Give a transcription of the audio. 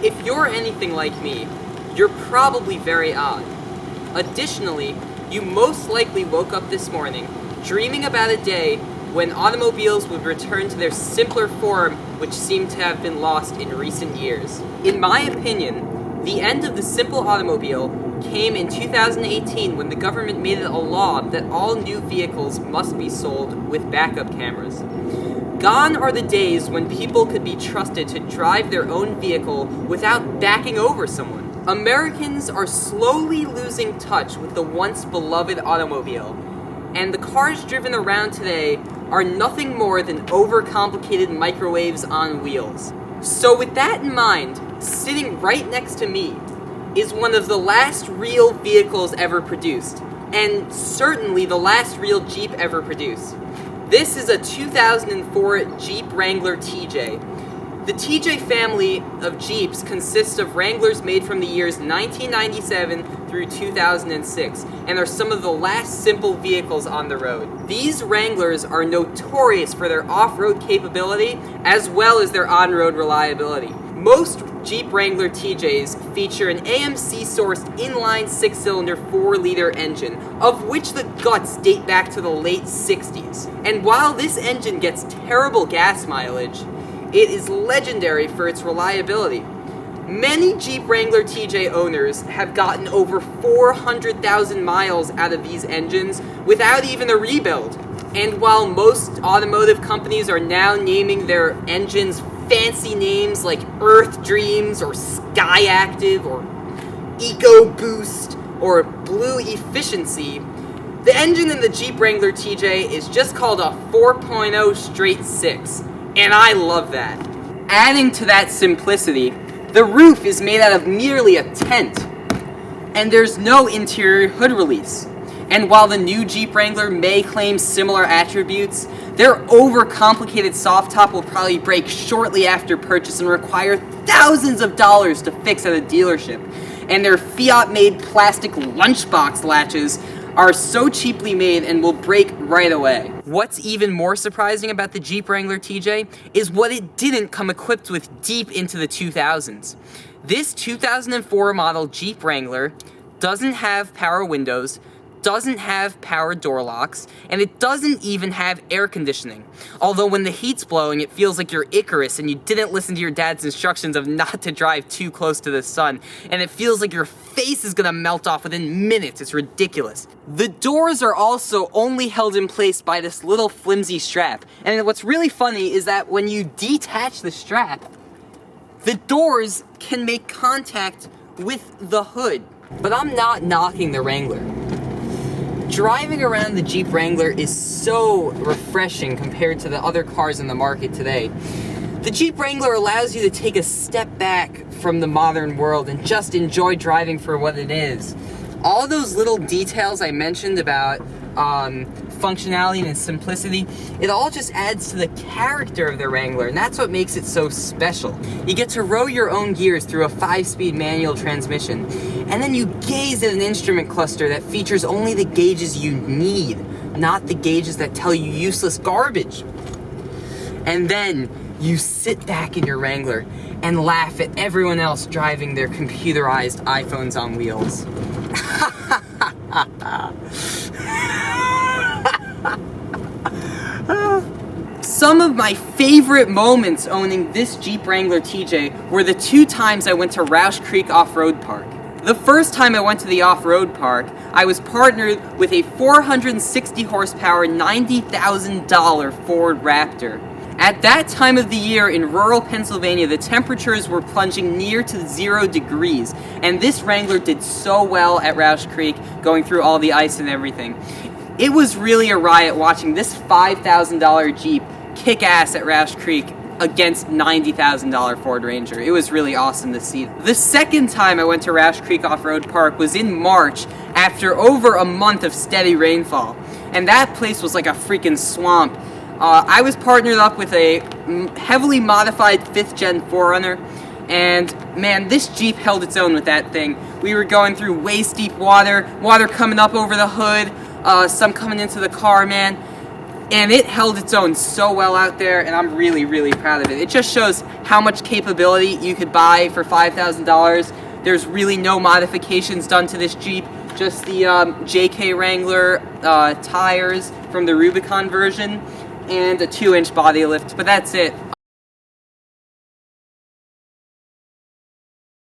If you're anything like me, you're probably very odd. Additionally, you most likely woke up this morning dreaming about a day when automobiles would return to their simpler form, which seemed to have been lost in recent years. In my opinion, the end of the simple automobile came in 2018 when the government made it a law that all new vehicles must be sold with backup cameras. Gone are the days when people could be trusted to drive their own vehicle without backing over someone. Americans are slowly losing touch with the once beloved automobile, and the cars driven around today are nothing more than overcomplicated microwaves on wheels. So with that in mind, sitting right next to me is one of the last real vehicles ever produced, and certainly the last real Jeep ever produced. This is a 2004 Jeep Wrangler TJ. The TJ family of Jeeps consists of Wranglers made from the years 1997 through 2006 and are some of the last simple vehicles on the road. These Wranglers are notorious for their off-road capability as well as their on-road reliability. Most Jeep Wrangler TJs feature an AMC-sourced inline 6-cylinder 4-liter engine, of which the guts date back to the late 60s. And while this engine gets terrible gas mileage, it is legendary for its reliability. Many Jeep Wrangler TJ owners have gotten over 400,000 miles out of these engines without even a rebuild. And while most automotive companies are now naming their engines fancy names like Earth Dreams or Sky Active or Eco Boost or Blue Efficiency, the engine in the Jeep Wrangler TJ is just called a 4.0 straight 6. And I love that. Adding to that simplicity, the roof is made out of merely a tent, and there's no interior hood release. And while the new Jeep Wrangler may claim similar attributes, their overcomplicated soft top will probably break shortly after purchase and require thousands of dollars to fix at a dealership. And their Fiat-made plastic lunchbox latches are so cheaply made and will break right away. What's even more surprising about the Jeep Wrangler TJ is what it didn't come equipped with deep into the 2000s. This 2004 model Jeep Wrangler doesn't have power windows, doesn't have power door locks, and it doesn't even have air conditioning. Although when the heat's blowing, it feels like you're Icarus and you didn't listen to your dad's instructions of not to drive too close to the sun, and it feels like your face is gonna melt off within minutes. It's ridiculous. The doors are also only held in place by this little flimsy strap, and what's really funny is that when you detach the strap, the doors can make contact with the hood. But I'm not knocking the Wrangler. Driving around the Jeep Wrangler is so refreshing compared to the other cars in the market today. The Jeep Wrangler allows you to take a step back from the modern world and just enjoy driving for what it is. All those little details I mentioned about functionality and simplicity, it all just adds to the character of the Wrangler, and that's what makes it so special. You get to row your own gears through a 5-speed manual transmission, and then you gaze at an instrument cluster that features only the gauges you need, not the gauges that tell you useless garbage. And then you sit back in your Wrangler and laugh at everyone else driving their computerized iPhones on wheels. Some of my favorite moments owning this Jeep Wrangler TJ were the 2 times I went to Roush Creek Off-Road Park. The first time I went to the off-road park, I was partnered with a 460 horsepower, $90,000 Ford Raptor. At that time of the year in rural Pennsylvania, the temperatures were plunging near to 0 degrees, and this Wrangler did so well at Roush Creek, going through all the ice and everything. It was really a riot watching this $5,000 Jeep kick ass at Roush Creek against $90,000 Ford Ranger. It was really awesome to see. The second time I went to Roush Creek Off-Road Park was in March after over a month of steady rainfall, and that place was like a freaking swamp. I was partnered up with a heavily modified 5th gen 4Runner, and man, this Jeep held its own with that thing. We were going through waist deep water coming up over the hood, some coming into the car, man. And it held its own so well out there, and I'm really, really proud of it. It just shows how much capability you could buy for $5,000. There's really no modifications done to this Jeep, just the JK Wrangler tires from the Rubicon version, and a 2-inch body lift, but that's it.